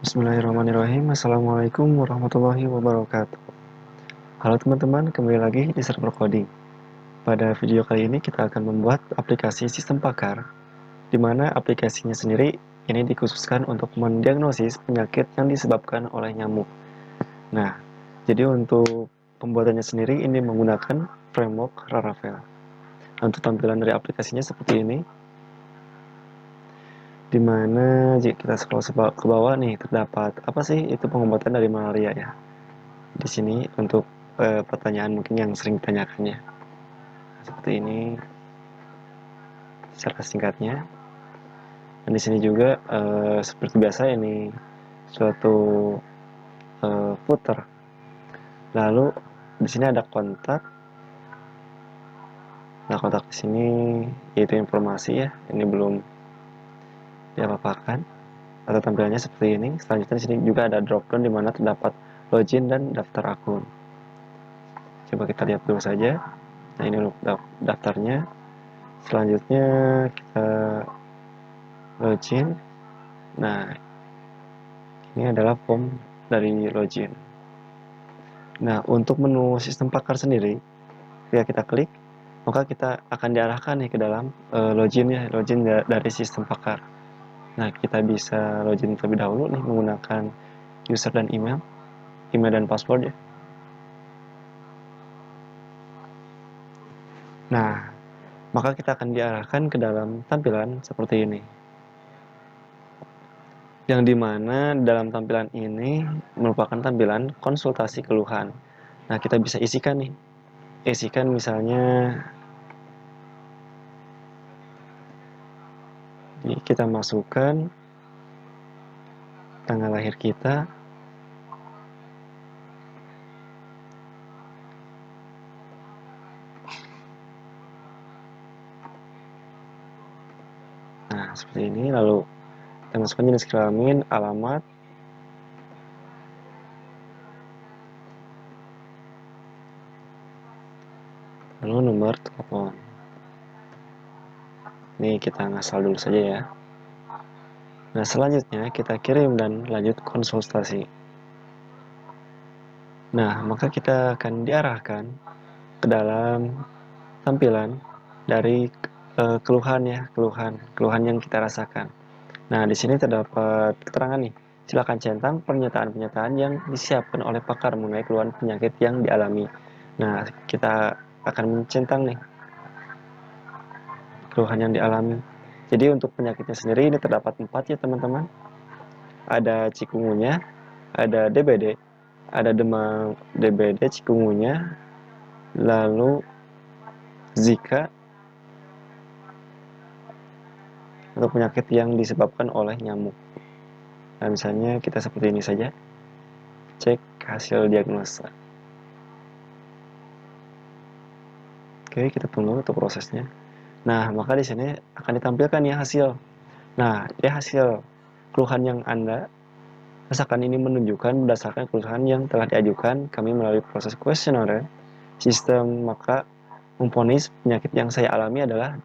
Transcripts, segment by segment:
Bismillahirrahmanirrahim. Assalamualaikum warahmatullahi wabarakatuh. Halo teman-teman, kembali lagi di Server Coding. Pada video kali ini kita akan membuat aplikasi sistem pakar, di mana aplikasinya sendiri ini dikhususkan untuk mendiagnosis penyakit yang disebabkan oleh nyamuk. Nah, jadi untuk pembuatannya sendiri ini menggunakan framework Laravel. Untuk tampilan dari aplikasinya seperti ini, di mana jika kita scroll ke bawah nih terdapat apa sih itu pengobatan dari malaria ya. Di sini untuk pertanyaan mungkin yang sering ditanyakannya. Seperti ini secara singkatnya. Dan di sini juga seperti biasa ini suatu footer. Lalu di sini ada kontak. Nah, kontak di sini yaitu informasi ya. Ini belum diapa-apakan. Atau tampilannya seperti ini. Selanjutnya di sini juga ada dropdown di mana terdapat login dan daftar akun. Coba kita lihat dulu saja. Nah, ini untuk daftarnya. Selanjutnya kita login. Nah, ini adalah form dari login. Nah, untuk menu sistem pakar sendiri, ketika kita klik, maka kita akan diarahkan nih ke dalam login ya, login dari sistem pakar. Nah, kita bisa login terlebih dahulu nih menggunakan user dan email dan password ya. Nah, maka kita akan diarahkan ke dalam tampilan seperti ini. Yang dimana dalam tampilan ini merupakan tampilan konsultasi keluhan. Nah, kita bisa isikan nih. Isikan misalnya kita masukkan tanggal lahir kita, nah seperti ini, lalu kita masukkan jenis kelamin, alamat, lalu nomor telepon. Ini kita ngasal dulu saja ya. Nah, selanjutnya kita kirim dan lanjut konsultasi. Nah, maka kita akan diarahkan ke dalam tampilan dari keluhan ya, keluhan yang kita rasakan. Nah, di sini terdapat keterangan nih. Silakan centang pernyataan-pernyataan yang disiapkan oleh pakar mengenai keluhan penyakit yang dialami. Nah, kita akan mencentang nih keluhan yang dialami. Jadi untuk penyakitnya sendiri ini terdapat 4 ya teman-teman. Ada cikungunya, ada DBD, ada demam DBD, cikungunya, lalu Zika, untuk penyakit yang disebabkan oleh nyamuk. Nah, misalnya kita seperti ini saja. Cek hasil diagnosa. Oke, kita tunggu untuk prosesnya. Nah, maka di sini akan ditampilkan ya hasil. Nah, ya hasil keluhan yang Anda rasakan ini menunjukkan berdasarkan keluhan yang telah diajukan kami melalui proses kuesioner sistem, maka memvonis penyakit yang saya alami adalah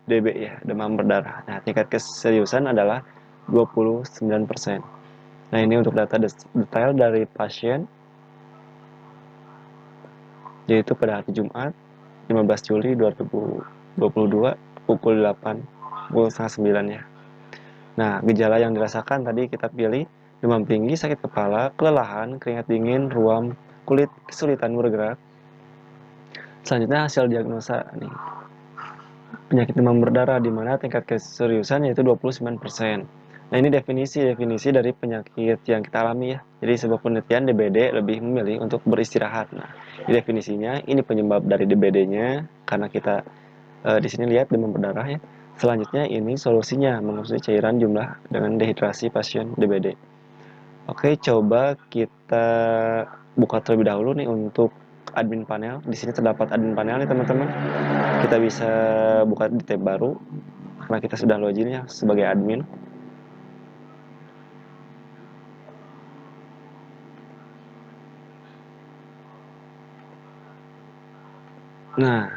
DB ya, demam berdarah. Nah, tingkat keseriusan adalah 29%. Nah, ini untuk data detail dari pasien, yaitu pada hari Jumat 15 Juli 2022 pukul 8, pukul setengah 9 ya. Nah, gejala yang dirasakan tadi kita pilih demam tinggi, sakit kepala, kelelahan, keringat dingin, ruam, kulit, kesulitan bergerak. Selanjutnya hasil diagnosa nih. Penyakit demam berdarah di mana tingkat keseriusan yaitu 29%. Nah, ini definisi dari penyakit yang kita alami ya. Jadi sebuah penelitian DBD lebih memilih untuk beristirahat. Nah, ini definisinya, ini penyebab dari DBD-nya karena kita di sini lihat demam berdarah ya. Selanjutnya ini solusinya mengonsumsi cairan jumlah dengan dehidrasi pasien DBD. Oke, coba kita buka terlebih dahulu nih untuk admin panel. Di sini terdapat admin panel nih teman-teman. Kita bisa buka di tab baru karena kita sudah login ya sebagai admin. Nah,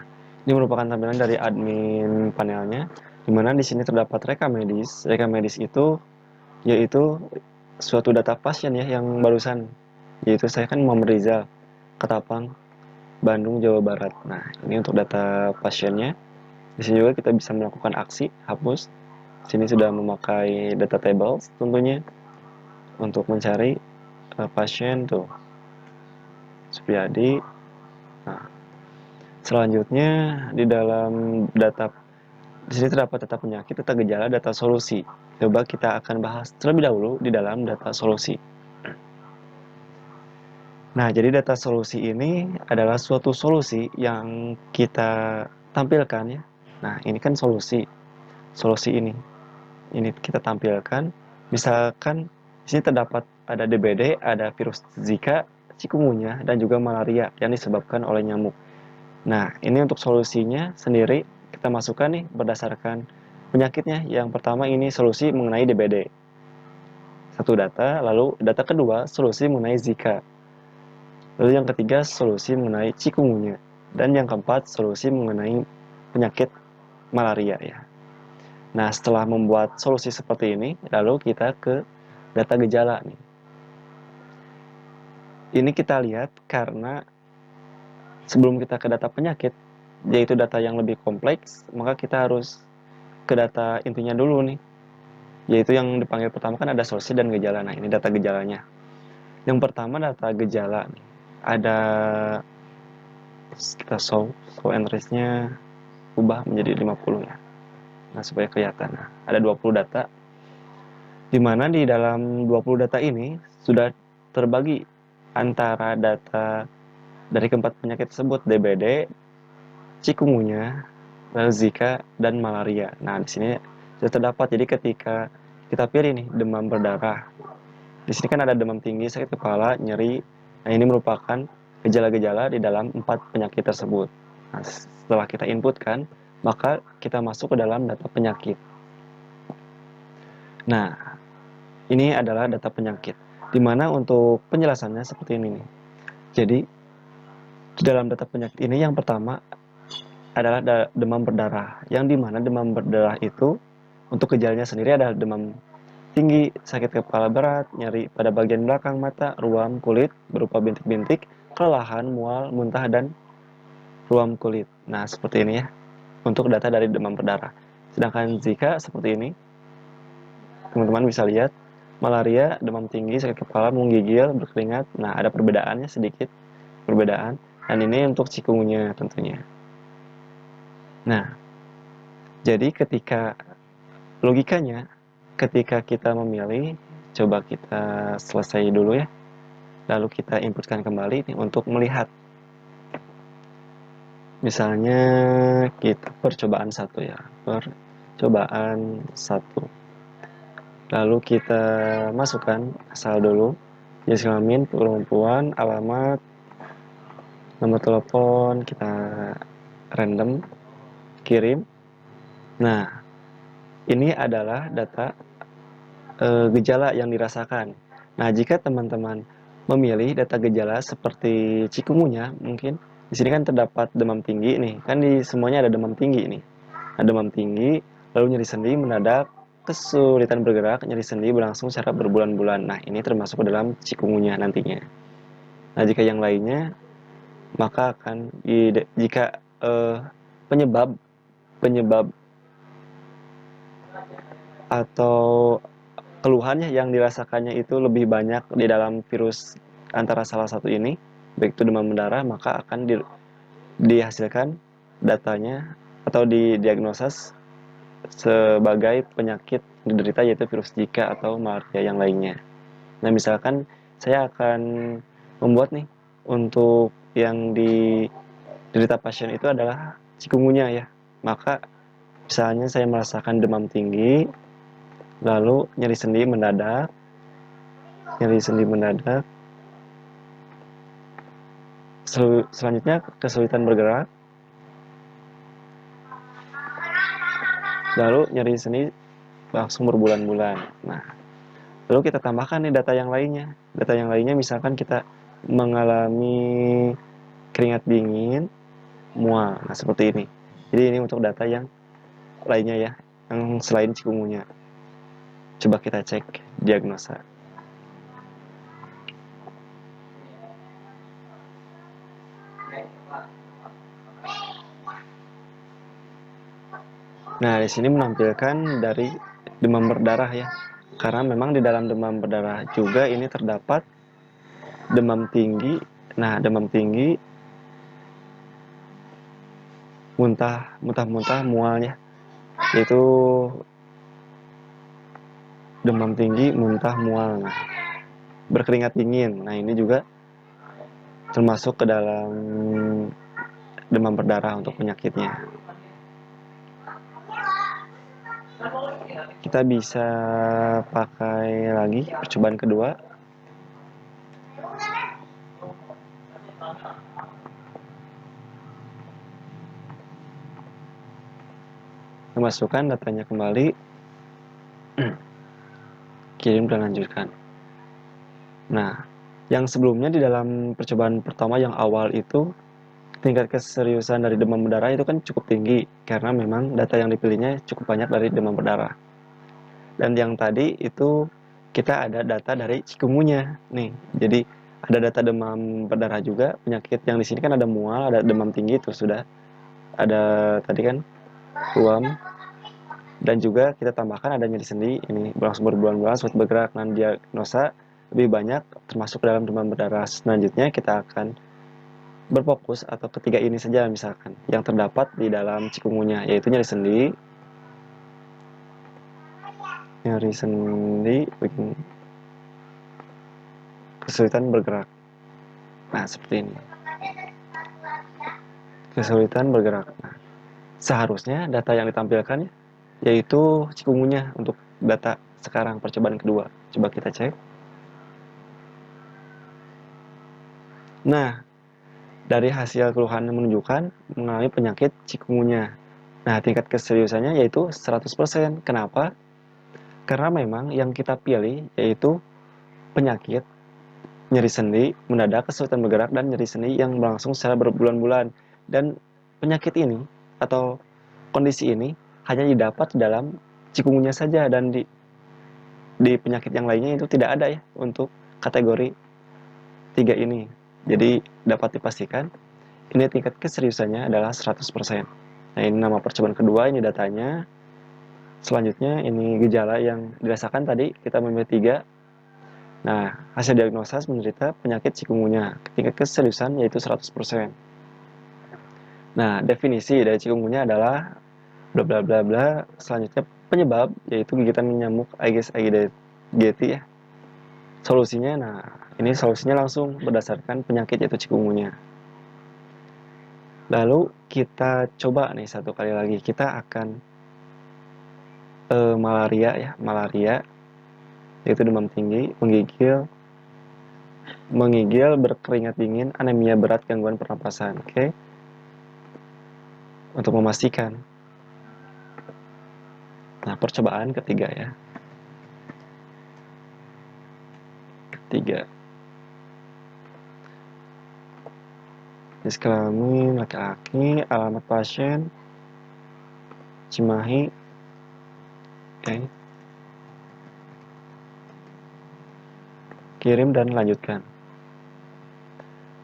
ini merupakan tampilan dari admin panelnya, di mana di sini terdapat rekam medis. Rekam medis itu yaitu suatu data pasien ya yang barusan, yaitu saya kan Muhammad Rizal, Ketapang, Bandung, Jawa Barat. Nah, ini untuk data pasiennya. Di sini juga kita bisa melakukan aksi hapus. Sini sudah memakai data tables tentunya untuk mencari pasien tuh Supriyadi. Nah, selanjutnya di dalam data di sini terdapat data penyakit, data gejala, data solusi. Coba kita akan bahas terlebih dahulu di dalam data solusi. Nah, jadi data solusi ini adalah suatu solusi yang kita tampilkan ya. Nah, ini kan solusi. Solusi ini kita tampilkan. Misalkan di sini terdapat ada DBD, ada virus Zika, chikungunya, dan juga malaria yang disebabkan oleh nyamuk. Nah, ini untuk solusinya sendiri kita masukkan nih berdasarkan penyakitnya. Yang pertama ini solusi mengenai DBD. Satu data, lalu data kedua solusi mengenai Zika. Lalu yang ketiga solusi mengenai chikungunya. Dan yang keempat solusi mengenai penyakit malaria ya. Nah, setelah membuat solusi seperti ini, lalu kita ke data gejala nih. Ini kita lihat karena sebelum kita ke data penyakit, yaitu data yang lebih kompleks, maka kita harus ke data intinya dulu nih. Yaitu yang dipanggil pertama kan ada solusi dan gejala. Nah, ini data gejalanya. Yang pertama data gejala nih. Ada kita show and range-nya ubah menjadi 50 ya. Nah, supaya kelihatan. Nah, ada 20 data. Di mana di dalam 20 data ini sudah terbagi antara data dari keempat penyakit tersebut, DBD, chikungunya, lalu Zika, dan malaria. Nah, di sini sudah terdapat. Jadi ketika kita pilih nih demam berdarah, di sini kan ada demam tinggi, sakit kepala, nyeri. Nah, ini merupakan gejala-gejala di dalam 4 penyakit tersebut. Nah, setelah kita inputkan, maka kita masuk ke dalam data penyakit. Nah, ini adalah data penyakit. Di mana untuk penjelasannya seperti ini nih. Jadi, di dalam data penyakit ini yang pertama adalah demam berdarah. Yang dimana demam berdarah itu untuk gejalanya sendiri adalah demam tinggi, sakit kepala berat, nyeri pada bagian belakang mata, ruam kulit berupa bintik-bintik, kelelahan, mual, muntah, dan ruam kulit. Nah, seperti ini ya, untuk data dari demam berdarah. Sedangkan Zika seperti ini, teman-teman bisa lihat, malaria, demam tinggi, sakit kepala, menggigil, berkeringat. Nah, ada perbedaannya sedikit, perbedaan. Dan ini untuk chikungunya tentunya. Nah, jadi ketika logikanya, ketika kita memilih, coba kita selesai dulu ya. Lalu kita inputkan kembali nih untuk melihat. Misalnya kita percobaan 1 ya. Percobaan 1. Lalu kita masukkan asal dulu. Jenis kelamin, perempuan, alamat, nomor telepon, kita random, kirim. Nah, ini adalah data gejala yang dirasakan. Nah, jika teman-teman memilih data gejala seperti chikungunya, mungkin di sini kan terdapat demam tinggi nih, kan di semuanya ada demam tinggi nih. Nah, demam tinggi, lalu nyeri sendi mendadak, kesulitan bergerak, nyeri sendi berlangsung secara berbulan-bulan. Nah, ini termasuk ke dalam chikungunya nantinya. Nah, jika yang lainnya, maka akan jika penyebab penyebab atau keluhannya yang dirasakannya itu lebih banyak di dalam virus antara salah satu ini, baik itu demam berdarah, maka akan dihasilkan datanya atau didiagnosis sebagai penyakit diderita yaitu virus Zika atau malaria yang lainnya. Nah, misalkan saya akan membuat nih untuk yang diderita pasien itu adalah chikungunya ya. Maka misalnya saya merasakan demam tinggi, lalu nyeri sendi mendadak, selanjutnya kesulitan bergerak, lalu nyeri sendi langsung berbulan-bulan. Nah, lalu kita tambahkan nih data yang lainnya. Data yang lainnya misalkan kita mengalami keringat dingin, mual. Nah, seperti ini. Jadi ini untuk data yang lainnya ya, yang selain chikungunya. Coba kita cek diagnosa. Nah, di sini menampilkan dari demam berdarah ya. Karena memang di dalam demam berdarah juga ini terdapat demam tinggi. Nah, demam tinggi, muntah-muntah mualnya, yaitu demam tinggi, muntah, mual. Nah, berkeringat dingin. Nah, ini juga termasuk ke dalam demam berdarah untuk penyakitnya. Kita bisa pakai lagi percobaan kedua. Memasukkan datanya kembali, kirim dan lanjutkan. Nah, yang sebelumnya di dalam percobaan pertama yang awal itu tingkat keseriusan dari demam berdarah itu kan cukup tinggi karena memang data yang dipilihnya cukup banyak dari demam berdarah. Dan yang tadi itu kita ada data dari chikungunya nih. Jadi ada data demam berdarah juga, penyakit yang di sini kan ada mual, ada demam tinggi, terus sudah ada tadi kan ruam, dan juga kita tambahkan ada nyeri sendi, ini berlangsung berbulan-bulan sulit bergerak, dan diagnosa lebih banyak termasuk dalam demam berdarah. Selanjutnya kita akan berfokus atau ketiga ini saja misalkan yang terdapat di dalam chikungunya, yaitu nyeri sendi bikin kesulitan bergerak. Nah, seperti ini. Kesulitan bergerak. Nah, seharusnya data yang ditampilkan yaitu chikungunya untuk data sekarang percobaan kedua. Coba kita cek. Nah, dari hasil keluhan menunjukkan mengalami penyakit chikungunya. Nah, tingkat keseriusannya yaitu 100%. Kenapa? Karena memang yang kita pilih yaitu penyakit nyeri sendi mendadak, kesulitan bergerak, dan nyeri sendi yang berlangsung secara berbulan-bulan. Dan penyakit ini atau kondisi ini hanya didapat dalam chikungunya saja, dan di penyakit yang lainnya itu tidak ada ya untuk kategori 3 ini. Jadi dapat dipastikan ini tingkat keseriusannya adalah 100%. Nah, ini nama percobaan kedua, ini datanya. Selanjutnya ini gejala yang dirasakan tadi kita memilih 3. Nah, hasil diagnosa menderita penyakit chikungunya. Tingkat keseriusan yaitu 100%. Nah, definisi dari chikungunya adalah bla bla bla bla. Selanjutnya penyebab yaitu gigitan nyamuk Aedes aegypti ya. Solusinya, nah ini solusinya langsung berdasarkan penyakit yaitu chikungunya. Lalu kita coba nih satu kali lagi, kita akan malaria ya, malaria yaitu demam tinggi, menggigil, berkeringat dingin, anemia berat, gangguan pernapasan. Oke. Untuk memastikan. Nah, percobaan ketiga ya. Ketiga. Jenis kelamin laki-laki, alamat pasien Cimahi. Oke. Kirim dan lanjutkan.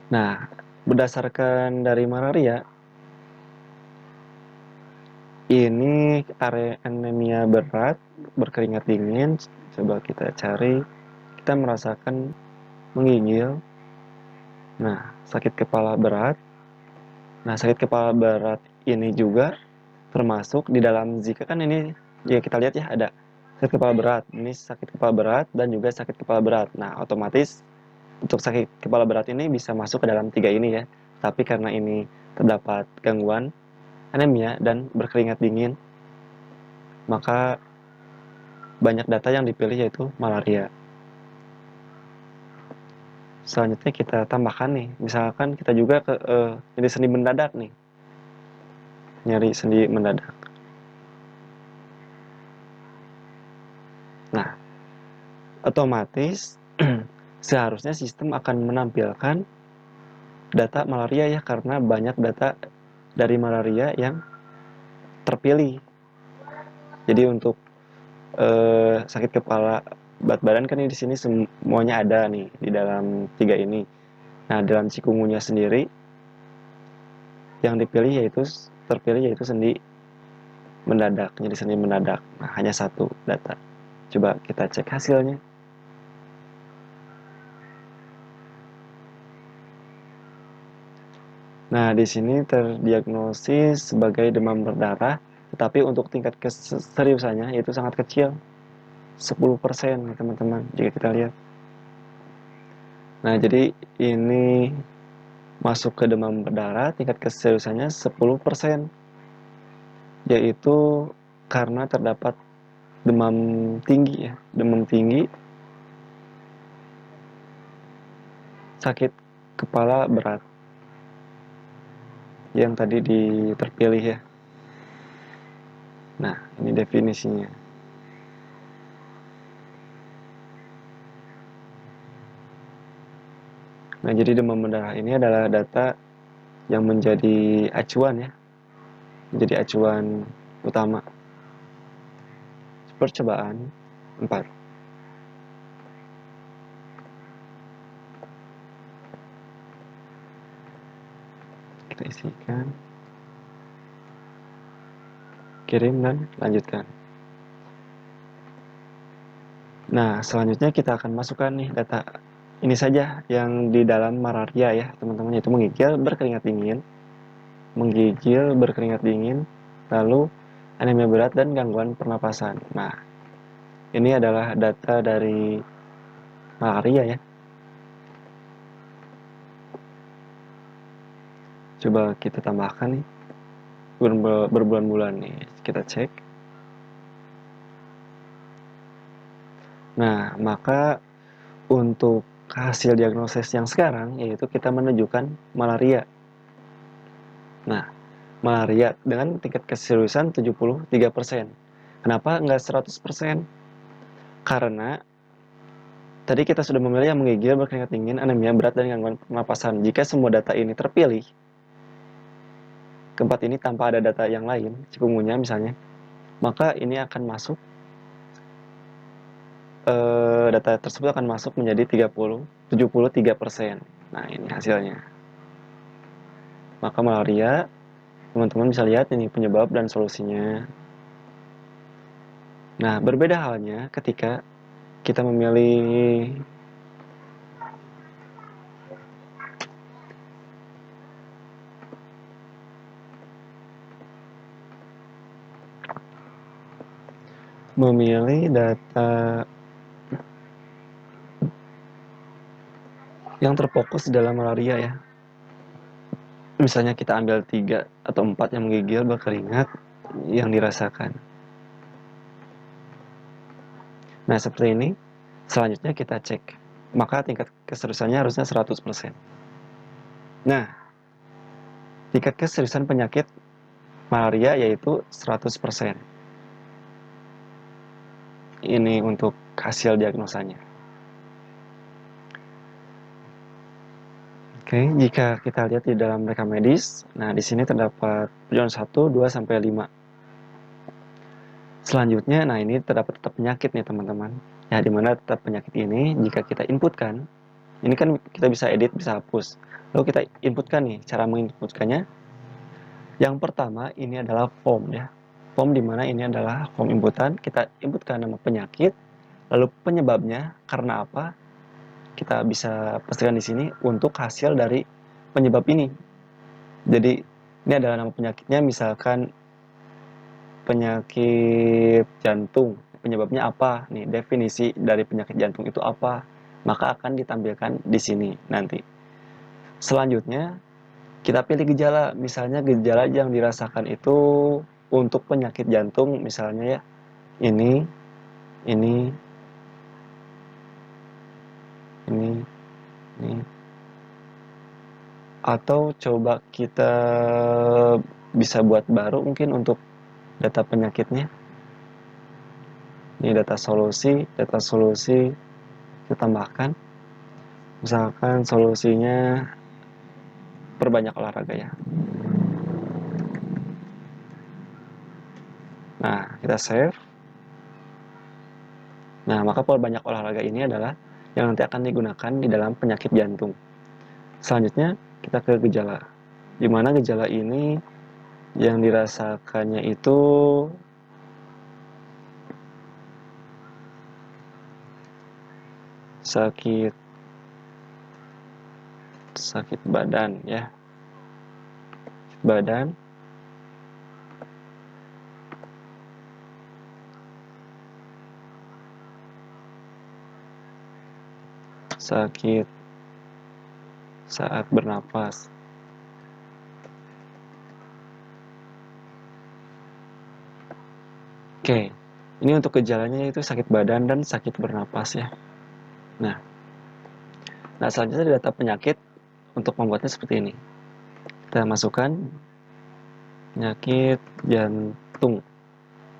Nah, berdasarkan dari malaria, ini anemia berat, berkeringat dingin. Coba kita cari. Kita merasakan menggigil. Nah, sakit kepala berat. Nah, sakit kepala berat ini juga termasuk di dalam Zika kan ini ya, kita lihat ya ada sakit kepala berat. Ini sakit kepala berat dan juga sakit kepala berat. Nah, otomatis untuk sakit kepala berat ini bisa masuk ke dalam 3 ini ya. Tapi karena ini terdapat gangguan anemia dan berkeringat dingin, maka banyak data yang dipilih yaitu malaria. Selanjutnya kita tambahkan nih, misalkan kita juga ke nyeri sendi mendadak nih. Nyeri sendi mendadak. Nah, otomatis seharusnya sistem akan menampilkan data malaria ya, karena banyak data dari malaria yang terpilih. Jadi untuk sakit kepala, berat badan kan di sini semuanya ada nih di dalam 3 ini. Nah, dalam chikungunya sendiri yang terpilih yaitu sendi mendadak, nyeri sendi mendadak. Nah, hanya satu data. Coba kita cek hasilnya. Nah, di sini terdiagnosis sebagai demam berdarah, tetapi untuk tingkat keseriusannya itu sangat kecil, 10% nih teman-teman, jika kita lihat. Nah, jadi ini masuk ke demam berdarah, tingkat keseriusannya 10%, yaitu karena terdapat demam tinggi ya, demam tinggi, sakit kepala berat, yang tadi terpilih ya. Nah, ini definisinya. Nah, jadi demam berdarah ini adalah data yang menjadi acuan ya, menjadi acuan utama. Percobaan 4. Kita isikan, kirim dan lanjutkan. Nah, selanjutnya kita akan masukkan nih data ini saja yang di dalam malaria ya, teman-teman, yaitu menggigil berkeringat dingin, lalu anemia berat dan gangguan pernapasan. Nah, ini adalah data dari malaria ya. Coba kita tambahkan nih, berbulan-bulan nih, kita cek. Nah, maka untuk hasil diagnosis yang sekarang, yaitu kita menunjukkan malaria. Nah, malaria dengan tingkat keseriusan 73%. Kenapa nggak 100%? Karena tadi kita sudah memilih yang menggigil, berkeringat dingin, anemia berat, dan gangguan pernapasan. Jika semua data ini terpilih, keempat ini tanpa ada data yang lain, cikungunya misalnya, maka ini akan masuk, data tersebut akan masuk menjadi 73%. Nah, ini hasilnya. Maka malaria, teman-teman bisa lihat ini penyebab dan solusinya. Nah, berbeda halnya ketika kita memilih data yang terfokus dalam malaria ya. Misalnya kita ambil 3 atau 4 yang menggigil, berkeringat, yang dirasakan. Nah, seperti ini. Selanjutnya kita cek. Maka tingkat keseriusannya harusnya 100%. Nah, tingkat keseriusan penyakit malaria yaitu 100%. Ini untuk hasil diagnosanya. Oke, jika kita lihat di dalam rekam medis, nah di sini terdapat perjalanan 1, 2, sampai 5. Selanjutnya, nah ini terdapat tetap penyakit nih teman-teman. Ya, dimana tetap penyakit ini, jika kita inputkan, ini kan kita bisa edit, bisa hapus. Lalu kita inputkan nih, cara menginputkannya. Yang pertama, ini adalah form ya. Form dimana ini adalah form inputan, kita inputkan nama penyakit, lalu penyebabnya, karena apa, kita bisa pastikan di sini untuk hasil dari penyebab ini. Jadi ini adalah nama penyakitnya, misalkan penyakit jantung, penyebabnya apa? Nih, definisi dari penyakit jantung itu apa? Maka akan ditampilkan di sini nanti. Selanjutnya, kita pilih gejala, misalnya gejala yang dirasakan itu untuk penyakit jantung, misalnya ya, ini, ini, ini. Atau coba kita bisa buat baru mungkin untuk data penyakitnya. Ini data solusi, kita tambahkan. Misalkan solusinya perbanyak olahraga ya. Nah, kita save. Nah, maka perbanyak olahraga ini adalah yang nanti akan digunakan di dalam penyakit jantung. Selanjutnya, kita ke gejala. Di mana gejala ini Yang dirasakannya itu sakit badan ya, badan, sakit saat bernapas. Oke, ini untuk gejalanya itu sakit badan dan sakit bernapas ya. Nah, selanjutnya data penyakit untuk membuatnya seperti ini. Kita masukkan penyakit jantung.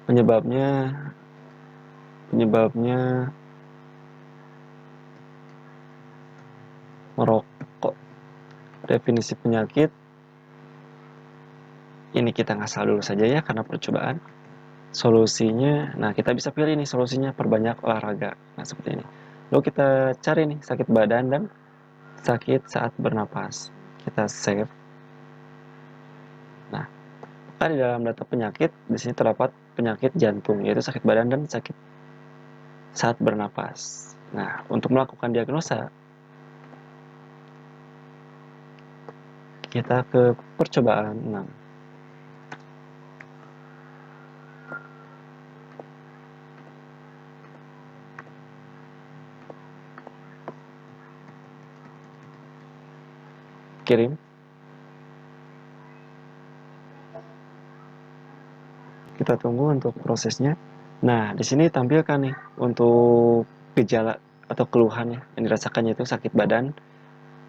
Penyebabnya merokok. Definisi penyakit ini kita ngasal dulu saja ya karena percobaan. Solusinya, nah kita bisa pilih nih solusinya, perbanyak olahraga. Nah seperti ini. Lalu kita cari nih sakit badan dan sakit saat bernapas. Kita save. Nah, maka di dalam data penyakit di sini terdapat penyakit jantung, yaitu sakit badan dan sakit saat bernapas. Nah, untuk melakukan diagnosa, kita ke percobaan 6. Kirim. Kita tunggu untuk prosesnya. Nah, di sini tampilkan nih untuk gejala atau keluhan yang dirasakannya itu sakit badan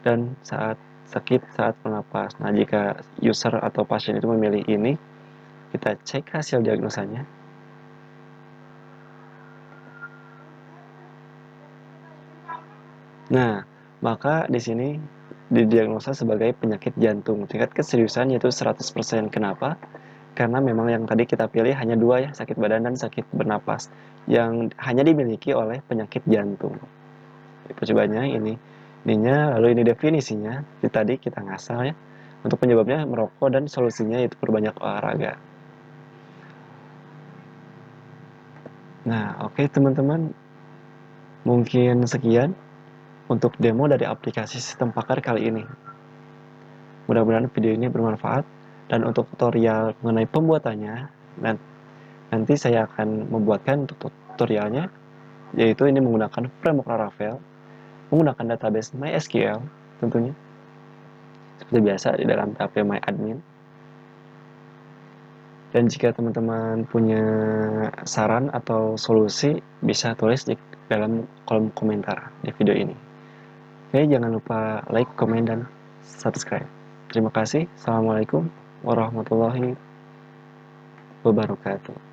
dan sakit saat bernapas. Nah, jika user atau pasien itu memilih ini, kita cek hasil diagnosanya. Nah, maka di sini didiagnosa sebagai penyakit jantung. Tingkat keseriusan yaitu 100%. Kenapa? Karena memang yang tadi kita pilih hanya dua ya, sakit badan dan sakit bernapas, yang hanya dimiliki oleh penyakit jantung. Percobaannya ininya, lalu ini definisinya. Tadi kita ngasal ya. Untuk penyebabnya merokok dan solusinya itu perbanyak olahraga. Nah, oke teman-teman, mungkin sekian untuk demo dari aplikasi Sistem Pakar kali ini. Mudah-mudahan video ini bermanfaat, dan untuk tutorial mengenai pembuatannya, nanti saya akan membuatkan untuk tutorialnya, yaitu ini menggunakan framework Laravel, menggunakan database MySQL tentunya, seperti biasa di dalam PHP MyAdmin. Dan jika teman-teman punya saran atau solusi, bisa tulis di dalam kolom komentar di video ini. Oke, jangan lupa like, komen, dan subscribe. Terima kasih. Assalamualaikum warahmatullahi wabarakatuh.